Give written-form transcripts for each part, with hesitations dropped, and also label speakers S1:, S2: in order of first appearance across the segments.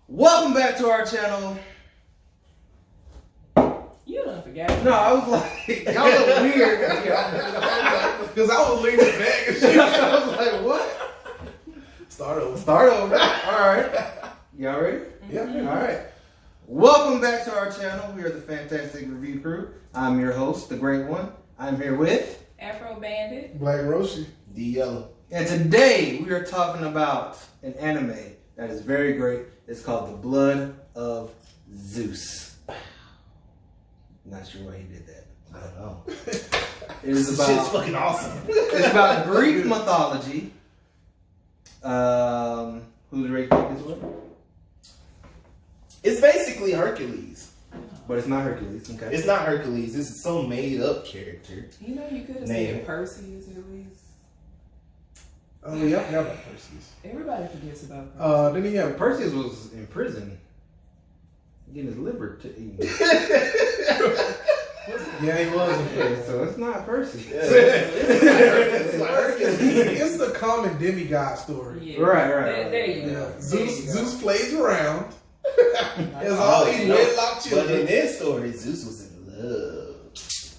S1: Welcome back to our channel.
S2: You done forgot.
S1: No, I was like, y'all look weird. Because I was leaning back and shit. I was like, what?
S3: Start over.
S1: Start over. All right. Y'all ready?
S3: Yeah.
S1: All right. Welcome back to our channel. We are the Fantastic Review Crew. I'm your host, the Great One. I'm here with
S2: Afro Bandit.
S3: Black Roshi. D Yellow.
S1: And today we are talking about an anime that is very great. It's called The Blood of Zeus. Not sure why he did that.
S3: I don't know.
S1: It is
S3: This
S1: about
S3: shit's fucking awesome.
S1: it's about Greek mythology. Who's Ray this one?
S3: It's basically Hercules.
S1: But it's not Hercules. Okay.
S3: It's not Hercules. This is some made up character.
S2: You know, you could have
S3: Name.
S2: said Perseus at least.
S4: Oh yeah, I forgot about Perseus.
S2: Everybody forgets about Perseus.
S4: Then he had
S1: Perseus was in prison, getting his liver to eat.
S4: yeah, he was.
S1: Yeah, so it's not Perseus.
S4: It's the common demigod story.
S2: Yeah.
S1: Right.
S2: There you
S4: Yeah.
S2: go.
S4: Zeus plays around. There's
S3: Oh,
S4: all these
S3: no.
S4: wedlock
S3: But in
S4: children.
S3: this story, Zeus was in love.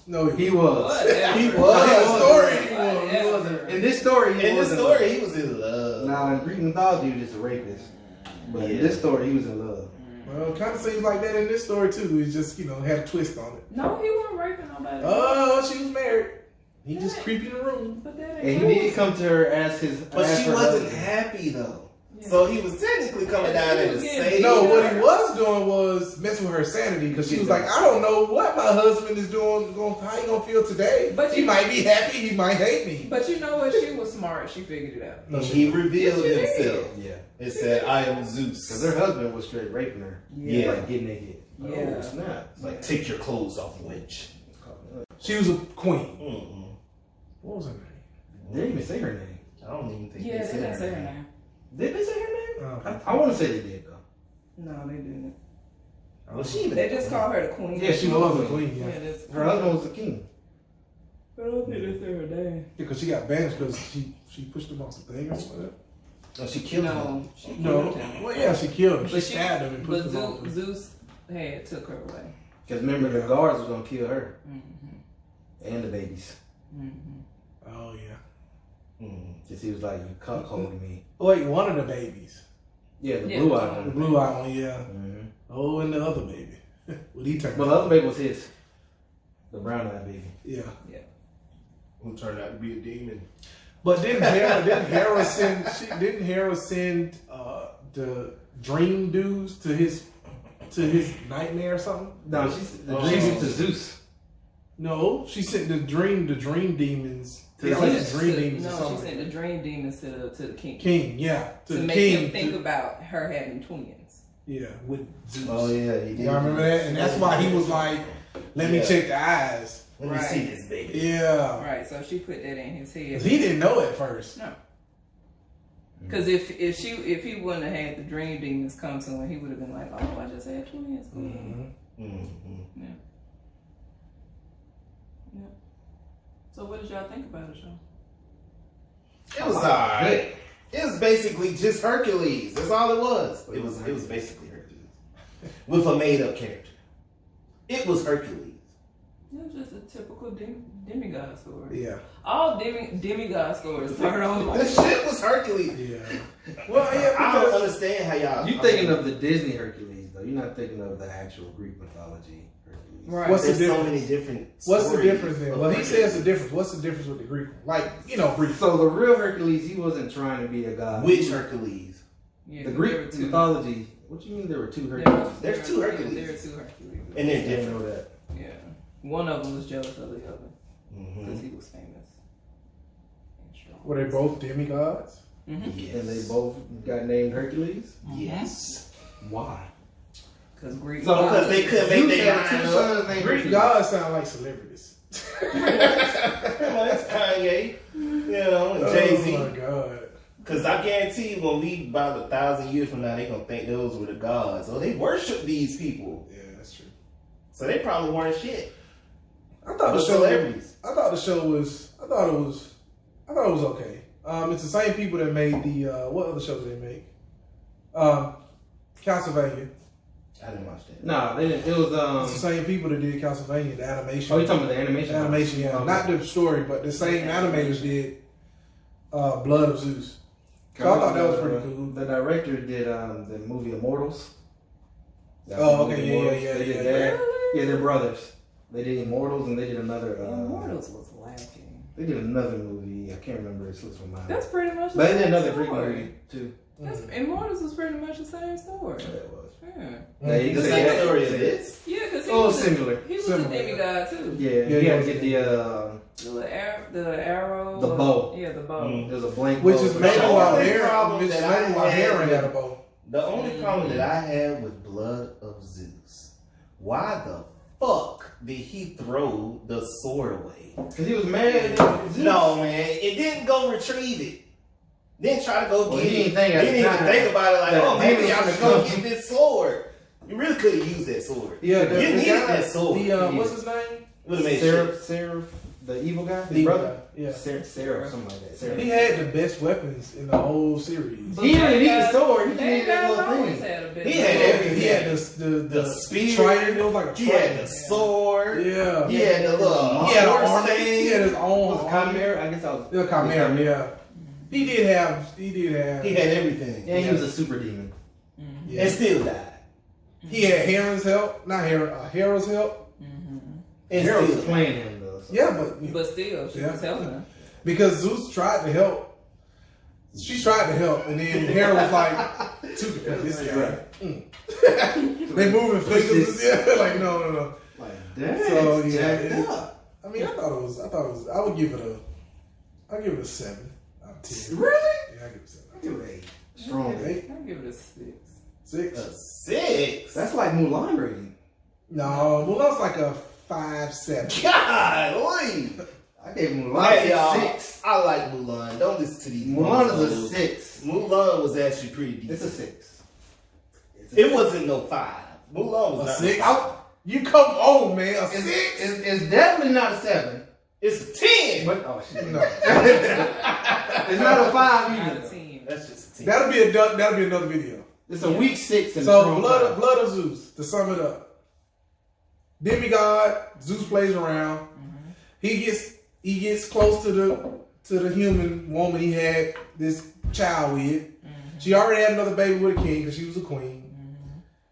S4: No,
S1: He was.
S2: Whatever.
S3: He
S4: In
S3: was.
S4: the story, he
S2: Whatever.
S4: wasn't.
S1: In this story, he
S3: In this
S1: wasn't.
S3: story, he was in love.
S1: Now in Greek mythology, he was just a rapist. But in
S3: Yeah.
S1: this story, he was in love.
S4: Well, it kind of seems like that in this story too. It's just had a twist on it.
S2: No, he wasn't raping nobody.
S4: Oh, she was married. He just creeped in the room.
S2: But that
S1: And
S2: ain't
S1: he did come to her as his.
S3: But
S1: as
S3: she
S1: her
S3: wasn't
S1: husband.
S3: happy though.
S2: Yeah.
S3: So he was technically coming down there to save
S4: No,
S3: her.
S4: what he was doing was messing with her sanity because she was like, I don't know what my husband is doing. How he gonna feel today?
S2: But
S4: he
S2: you-
S4: might be happy. He might hate me.
S2: But you know what? She was smart. She figured it out.
S4: No,
S3: He revealed
S2: Yes, she
S3: himself.
S1: Yeah.
S3: It said, I am
S1: Because
S3: Zeus.
S1: her husband was straight raping her.
S3: Yeah.
S1: Like getting naked.
S2: Yeah.
S1: Oh, snap.
S3: It's like, take your clothes off, wench.
S4: She was a queen.
S3: Mm-mm.
S4: What was her name?
S1: They didn't even say her name.
S3: I don't even think
S2: Yeah,
S3: they
S2: they
S3: said
S2: didn't
S3: her
S2: say her
S3: name.
S2: name.
S1: Did they say her name?
S4: Okay.
S1: I want to say they did though.
S2: No, they didn't.
S3: Was she even
S2: They just called her the queen.
S1: Yeah, she was a
S4: queen.
S2: Yeah,
S4: Yeah,
S2: that's
S1: Her husband was the king.
S2: I don't think they said her name.
S4: because she got banished because she pushed him off the thing or whatever.
S3: No, she killed him.
S2: No, she
S4: No,
S2: killed him.
S4: well, yeah, she killed him. She
S2: But
S4: stabbed him and
S2: but
S4: pushed him off.
S2: Zeus had took her away.
S1: Because remember, the guards was gonna kill her
S2: Mm-hmm.
S1: and the babies.
S2: Mm-hmm.
S4: Oh yeah.
S1: Because he was like, "You cuckolded me."
S4: Wait, one of the babies,
S1: Yeah, the
S2: Yeah,
S1: blue
S2: the
S1: eyed
S4: the
S1: one.
S4: blue eyed one, yeah.
S1: Mm-hmm.
S4: Oh, and the other baby. What he turned?
S1: But the other baby was his. The brown eyed baby.
S4: Yeah.
S3: Who turned out to be a demon.
S4: But didn't Hera send the dream dudes to his nightmare or something?
S1: No, she's the
S3: Oh.
S1: dream to Zeus.
S4: No, she sent the dream demons to
S1: Yeah,
S4: like
S1: she
S4: the dream demons or
S2: No, she
S4: something.
S2: sent the dream demons to the king.
S4: King, yeah, to the
S2: make
S4: king.
S2: him think about her having twins.
S4: Yeah, with Zeus.
S3: Oh, yeah, he did.
S4: Y'all remember that? And that's why he was like, "Let me
S3: Yeah.
S4: check the eyes."
S3: Let me
S2: Right.
S3: see this baby.
S4: Yeah,
S2: Right, so she put that in his head.
S4: 'cause he didn't know at first.
S2: No. Because if he wouldn't have had the dream demons come to him, he would have been like, "Oh, I just had twins." Cool.
S3: Mm-hmm.
S2: Yeah. So what did y'all think about the show?
S3: It was alright. It was basically just Hercules. That's all it was. It was basically Hercules. With a made up character. It was Hercules.
S2: It was just a typical demigod story.
S4: Yeah,
S2: All demigod stories start on
S3: The
S2: like
S3: shit was Hercules.
S4: yeah. Well, yeah,
S3: I don't
S4: because
S3: understand how y'all.
S1: You thinking of the Disney Hercules though? You're not thinking of the actual Greek mythology Hercules.
S2: right.
S4: What's the
S3: There's so
S4: difference?
S3: many different.
S4: What's the
S3: stories
S4: difference then?
S3: of
S4: Well, he
S3: Hercules.
S4: says the difference. What's the difference with the Greek one? Like, Greek.
S1: So the real Hercules, he wasn't trying to be a god.
S3: Which Hercules?
S2: Yeah,
S1: The
S2: there were
S1: Greek
S2: two.
S1: mythology. What you mean there were two
S2: There
S1: Hercules?
S2: were-
S3: There's two
S2: there-
S3: Hercules.
S2: There are two Hercules.
S3: And they're
S1: I didn't
S3: different.
S1: know that.
S2: Yeah. One of them was jealous of the other
S3: Mm-hmm.
S2: because he was famous. and strong.
S4: Were they both demigods?
S2: Mhm.
S3: Yes.
S1: And they both got named Hercules.
S3: Yes.
S1: Why?
S2: Because Greek.
S1: So-
S3: Because they couldn't make
S1: Zeus
S3: their
S1: had two
S3: mind up.
S1: sons named
S4: Greek
S1: Hercules.
S4: gods sound like celebrities.
S3: Well, it's Kanye, you know, and Jay
S4: Oh
S3: Z.
S4: my god.
S3: Because I guarantee you, when we about 1,000 years from now, they gonna think those were the gods. Oh, they worship these people,
S4: Yeah, that's true.
S3: so they probably weren't shit.
S4: I thought
S3: The
S4: the show.
S3: celebrities.
S4: I thought it was okay. It's the same people that made the what other show did they make? Can't Castlevania.
S3: I didn't watch that.
S1: No, they didn't. It was
S4: It's the same people that did Castlevania, the animation.
S1: Oh, you talking about the animation?
S4: The animation, yeah.
S1: Okay.
S4: Not the story, but the same animators did Blood of Zeus. So I thought that was pretty cool.
S1: The director did the movie Immortals. That's
S4: Oh,
S1: the
S4: okay,
S1: movie
S4: yeah,
S1: Immortals.
S4: yeah,
S1: They did
S4: yeah.
S1: that. Yeah, they're brothers. They did Immortals and they did another.
S2: Immortals was lacking.
S1: They did another movie. I can't remember. It slips my mind.
S2: That's pretty much the
S1: But they did
S2: same
S1: another Greek
S2: story.
S1: movie too.
S2: That's, Immortals was pretty much the same story.
S1: Yeah, it was.
S2: Yeah,
S1: Yeah, you
S3: The
S1: can
S3: same
S1: say that.
S3: story as this.
S2: yeah, because he
S1: Oh,
S2: was
S1: similar.
S2: He was
S4: Similar.
S2: a demigod too.
S1: Yeah,
S4: Yeah,
S1: you
S4: he
S1: had
S4: was
S1: to get
S2: The arrow.
S1: The bow.
S2: Yeah, the bow.
S3: Mm.
S1: there's a blank.
S4: Which
S1: bow.
S4: is maybe
S3: The
S4: why
S3: only
S4: Heron
S3: problem that I had
S4: had a bow.
S3: The only problem that I had with Blood of Zeus, why the fuck did he throw the sword away?
S1: Because he was mad.
S3: No, man, it didn't go retrieve it. Didn't try to go
S1: Well,
S3: get
S1: he
S3: it.
S1: didn't think at
S3: Didn't
S1: the
S3: even
S1: time
S3: think about it like,
S1: that
S3: oh, maybe
S1: he
S3: I
S1: was
S3: should go
S1: gonna
S3: get this sword. You really could have used that sword.
S4: Yeah,
S3: you needed that sword.
S4: What's his name?
S3: Would have made sure.
S1: Seraph, the evil guy, his
S4: The
S1: brother.
S4: Yeah.
S1: Seraph, something like that. Seraph.
S4: He had the best weapons in the whole series.
S1: He didn't need the sword. He
S2: They
S1: needed that
S2: guys
S1: little
S2: always
S1: thing.
S2: had a bit.
S3: He had everything.
S4: He had the
S3: spear.
S4: trident. It was like a
S3: He had
S4: trident.
S3: the sword.
S4: Yeah.
S3: He had the little
S4: He had an
S3: horse
S4: armor.
S3: thing.
S4: He had his own
S1: Was it Chimera? I guess I was.
S4: Yeah, Chimera, yeah. He did have.
S3: He had everything.
S1: Yeah, he was a super demon.
S4: Yeah.
S3: And still died.
S4: He had Heron's help, not Heron, Hero's help.
S3: And
S1: Harold
S3: still
S1: was
S3: died.
S1: playing him though. So.
S4: Yeah, but
S2: But still, she was helping him.
S4: because Zeus tried to help. She tried to help, and then Hera was like, "This guy." They moving fingers, yeah. Like no.
S1: Like that.
S4: So yeah,
S1: jacked
S4: it-
S1: up.
S4: I mean, I thought it was. I would give it a 7 out of 10.
S1: Really?
S4: Yeah, I give it a 7.
S1: I give it 8. Strong 8.
S2: I'll give it a 6.
S4: 6.
S3: A 6.
S1: That's like Mulan rating.
S4: No, Mulan's like a 5-7.
S3: Golly.
S1: I gave Mulan
S3: Hey,
S1: a
S3: y'all.
S1: 6.
S3: I like Mulan. Don't listen to these.
S1: Mulan is a
S3: motherfuckers.
S1: 6.
S3: Mulan was actually pretty decent.
S1: It's a 6. It's a
S3: It wasn't no 5. Mulan was
S4: A
S3: not
S4: 6?
S3: no-
S4: You come on, man. A 6?
S1: It's definitely not a 7.
S3: It's a 10.
S1: But oh shit.
S4: No.
S1: It's not a 5
S2: Out
S1: either.
S2: of 10.
S3: That's just a 10.
S4: That'll be another video.
S1: It's a weak 6 and a
S4: So
S1: strong
S4: Blood
S1: 5.
S4: of Zeus, to sum it up. Demigod, Zeus plays around. He gets close to the human woman he had this child with. She already had another baby with a king because she was a queen.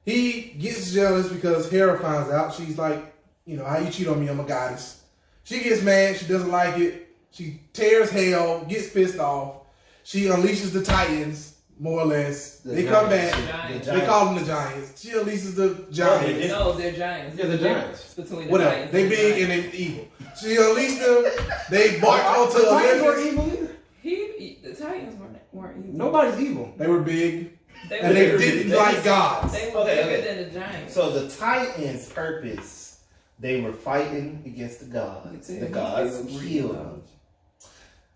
S4: He gets jealous because Hera finds out. She's like, how you cheat on me, I'm a goddess. She gets mad, she doesn't like it. She tears hell, gets pissed off. She unleashes the Titans, more or less.
S1: The
S4: They come
S1: giants.
S4: back.
S2: Giants.
S4: They call them the Giants. She unleashes the Giants.
S2: No, they're giants.
S1: Yeah, they're
S2: There's a
S1: giants.
S2: difference between the
S4: Whatever.
S2: giants
S4: They
S2: and the
S4: big and
S2: giants.
S4: they evil. She unleashed them. They barked onto
S1: The Titans weren't
S4: Olympus.
S1: evil either.
S2: The Titans weren't evil.
S1: Nobody's evil.
S4: They were big.
S2: They
S4: And they
S2: were-
S4: didn't
S3: they
S4: like
S3: just-
S4: gods.
S2: They were
S3: Okay,
S2: bigger
S3: okay.
S2: than the giants.
S3: So the Titans' purpose, they were fighting against the gods.
S2: You
S3: The
S2: tell
S3: gods
S2: me,
S3: killed
S2: Greek
S3: them.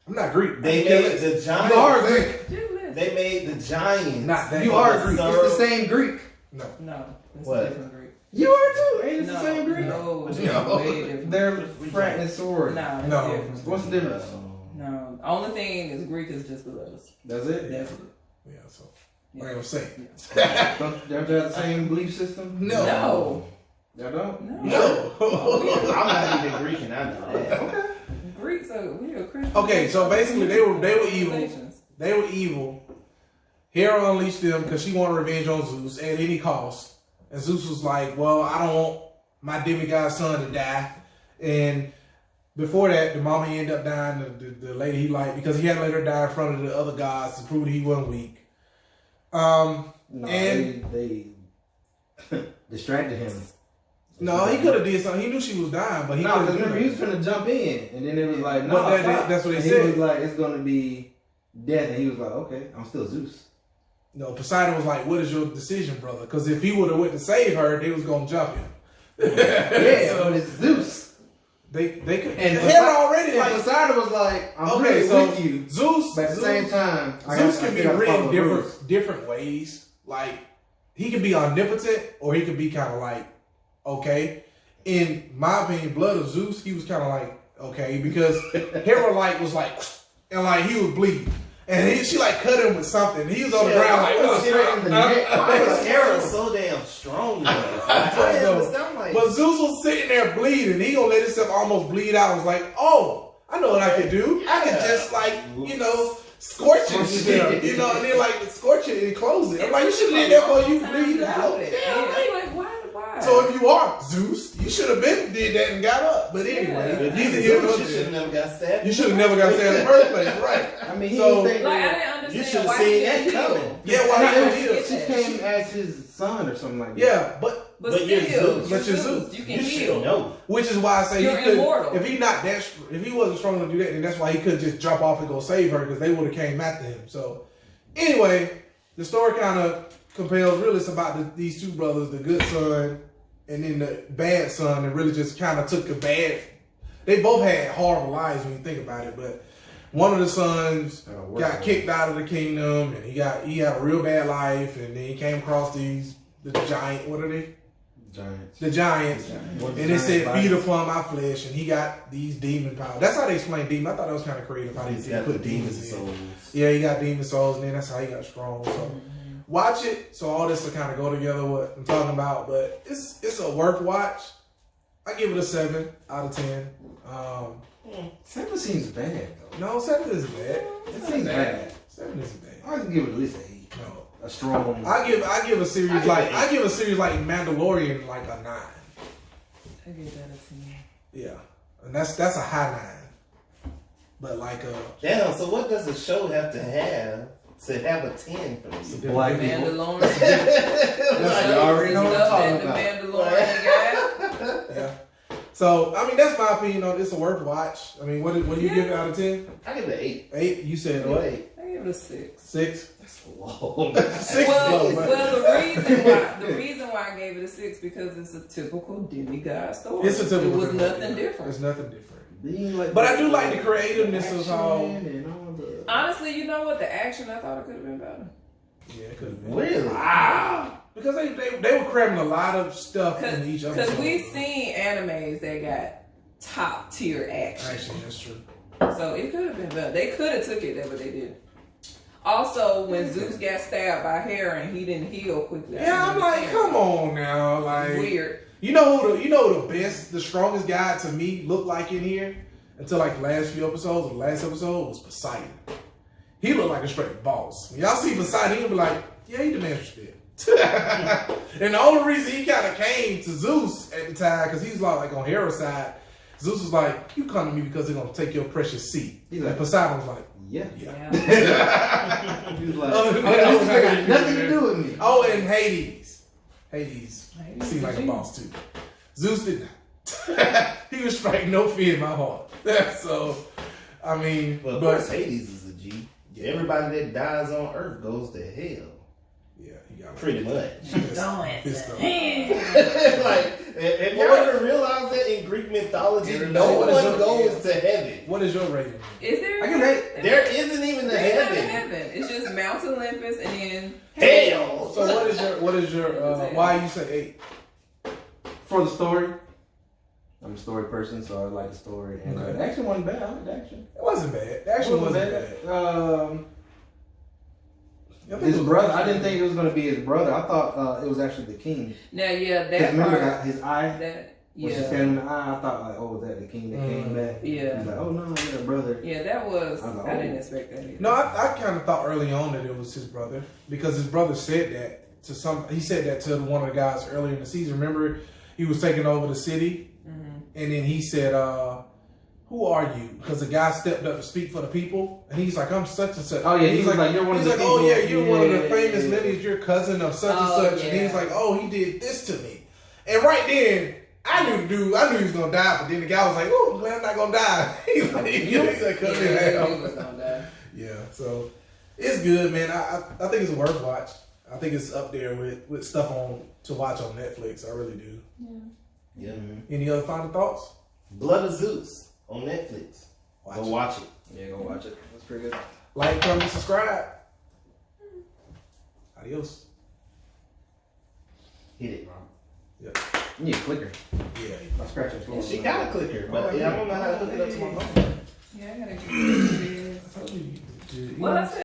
S4: I'm not Greek.
S3: They
S4: I can't
S3: made
S4: listen.
S3: the
S1: You are
S3: giants.
S1: Greek.
S2: Just listen.
S3: They made the giants.
S4: Not that.
S1: You are Greek. It's the same Greek.
S4: No.
S2: No, it's
S3: What?
S2: a different Greek.
S1: You are too. Ain't it
S2: No,
S1: the same Greek?
S2: no, it's
S3: No.
S2: way different.
S1: They're frat and sword.
S2: No, it's
S4: No.
S2: different.
S1: What's the difference?
S2: No, the only thing is Greek is just the letters.
S1: That's it?
S2: That's it.
S4: Yeah, so what I'm saying.
S1: Don't they have the same belief system?
S4: No.
S2: No.
S1: Y'all don't?
S2: No.
S4: No.
S3: I'm not even Greek and I know that.
S1: Okay.
S2: Greeks are we are Christian.
S4: Okay, so basically they were evil.
S2: Civilizations.
S4: They were evil. Hera unleashed them because she wanted revenge on Zeus at any cost. And Zeus was like, well, I don't want my demigod son to die. And before that, the mama ended up dying, the lady he liked, because he had to let her die in front of the other gods to prove that he wasn't weak.
S1: No,
S4: And-
S1: they distracted him.
S4: No, he could have did something. He knew she was dying, but he
S1: No,
S4: couldn't
S1: because
S4: do
S1: remember, he was
S4: that.
S1: finna jump in, and then it was like, no,
S4: But
S1: stop.
S4: that's what they
S1: And
S4: said.
S1: He was like, it's gonna be death, and he was like, okay, I'm still Zeus.
S4: No, Poseidon was like, what is your decision, brother? Because if he would have went to save her, they was going to jump him.
S1: Yeah, but it's Zeus.
S4: They could.
S1: And
S4: Hera already
S1: And
S4: like.
S1: Poseidon was like, I'm
S4: Okay,
S1: really
S4: so
S1: with you.
S4: Zeus.
S1: But at the same time,
S4: Zeus can be written
S1: rules.
S4: different ways. Like he can be omnipotent, or he could be kind of like okay. In my opinion, Blood of Zeus, he was kind of like okay because Hera like was like and like he was bleeding. And she like cut him with something. He was on the ground like,
S1: Straight in the neck.
S3: Why was Hera how strong he was.
S4: I know.
S3: understand, like,
S4: But Zeus was sitting there bleeding. He gonna let himself almost bleed out. I was like, oh, I know what I could do. I could just like, scorch it still, and then like scorch it and close it. I'm like, you should leave that for you bleed out.
S2: Like, why?
S4: So if you are Zeus, you should have been did that and got up. But anyway,
S3: if you should have never got stabbed.
S4: You should have never got stabbed in the first place, right?
S1: I mean,
S2: I didn't understand.
S3: You should have seen that coming.
S4: Yeah, why
S1: she came as his son or something like that.
S4: Yeah, but
S3: you're Zeus.
S4: But you're Zeus.
S2: You can
S3: You
S2: heal.
S3: should know.
S4: Which is why I say
S2: You're
S4: he could.
S2: immortal.
S4: If he wasn't strong enough to do that, then that's why he couldn't just jump off and go save her because they would have came after him. So anyway, the story kind of compels. Really, it's about these two brothers, the good son and then the bad son, that really just kind of took the bad. They both had horrible lives when you think about it, but one of the sons got kicked out of the kingdom, and he had a real bad life, and then he came across the giant. What are they? The giants. And they said, feed upon my flesh, and he got these demon powers. That's how they explain demon. I thought that was kind of creative how they put demons in. Yeah, he got demon souls, and then that's how he got strong. So watch it. So all this will kind of go together, what I'm talking about. But it's a worth watch. I give it a 7 out of 10.
S1: 7 seems bad though.
S4: No, 7 isn't bad.
S1: It seems bad.
S4: 7 isn't bad.
S1: I'd give it at least an 8.
S4: No.
S1: A strong.
S4: I give a series like Mandalorian like a 9.
S2: I give that a 10.
S4: Yeah, and that's a high 9. But like
S3: Damn. So what does a show have to have a 10 for you?
S1: Black people.
S2: Mandalorian.
S1: You already know what I'm talking
S2: The
S1: about.
S2: Mandalorian guy.
S4: yeah. So I mean that's my opinion on it's a worth watch. I mean what do you give it out of 10?
S3: I give it an 8.
S4: 8? You said what?
S3: 8.
S2: I give it a 6.
S4: 6?
S3: That's low.
S4: 6
S2: Well,
S4: low,
S2: the reason why I gave it a 6 because it's a typical demigod story.
S4: It's a typical.
S2: It was
S4: demigod,
S2: nothing different.
S4: It's nothing different.
S1: Like
S4: But I do like the creativeness of how.
S2: Honestly, you know what? The action I thought it could have been better.
S4: Yeah, it could have been.
S3: Really?
S4: Because they were cramming a lot of stuff in each episode.
S2: Because we've seen animes that got top tier action.
S4: Actually, that's true.
S2: So it could have been better. They could have took it there, but they didn't. Also, when Zeus got stabbed by Hera and he didn't heal quickly.
S4: Yeah, I'm like, come on now, like
S2: weird.
S4: You know the strongest guy to me looked like in here until like the last few episodes. The last episode was Poseidon. He looked like a straight boss. When y'all see Poseidon, he'll be like, yeah, he demands respect. And the only reason he kind of came to Zeus at the time because he was like on Hera's side. Zeus was like, you come to me because they're gonna take your precious seat. And Poseidon was like, yeah.
S1: He was like, this got nothing to do with me.
S4: Oh, and Hades seemed like a boss too. Zeus did not. He was striking no fear in my heart. So, I mean,
S3: but of course Hades is a G. Everybody that dies on Earth goes to hell.
S4: Yeah, he got
S3: pretty much.
S2: Like,
S3: if you ever realize that in Greek mythology, no one goes to heaven.
S4: What is your rating?
S2: Is there?
S1: I can rate.
S3: There isn't even a heaven.
S2: It's just Mount Olympus and then
S3: hell.
S4: So what is your why you say 8?
S1: For the story. I'm a story person, so I like the story. And the action wasn't bad. I like the action.
S4: It wasn't bad. The action wasn't bad.
S1: His brother, I didn't think it was going to be his brother. I thought it was actually the king.
S2: Now, yeah, that
S1: remember
S2: part,
S1: his eye? When she stabbed him in the eye, I thought, like, oh, was that the king that came back?
S2: Yeah.
S1: He's like, oh, no, I got a brother.
S2: Yeah, that was, I didn't
S1: oh.
S2: expect that either.
S4: No, I kind of thought early on that it was his brother because his brother said that to he said that to one of the guys earlier in the season. Remember, he was taking over the city, and then he said, who are you? Because the guy stepped up to speak for the people, and he's like, I'm such and such.
S1: Oh yeah, he's like you're one of the people.
S4: Oh yeah, you're one of the famous lineage. You're cousin of such and such. Yeah. And he's like, oh, he did this to me. And right then, I knew he was gonna die. But then the guy was like, oh, I'm glad I'm not gonna die. He's like, he was gonna die. Yeah, so it's good, man. I think it's a worth watch. I think it's up there with stuff to watch on Netflix. I really do.
S3: Yeah.
S4: Any other final thoughts?
S3: Blood of Zeus. On Netflix. Go watch it.
S1: Yeah, go watch it. That's pretty good.
S4: Like, comment, subscribe. Adios.
S3: Hit it, bro.
S4: Yep.
S1: You need a clicker.
S4: Yeah.
S1: I scratch it.
S3: Yeah, she got a clicker, but I don't know how to hook it up to my phone.
S2: Yeah, I gotta get it. Well, I said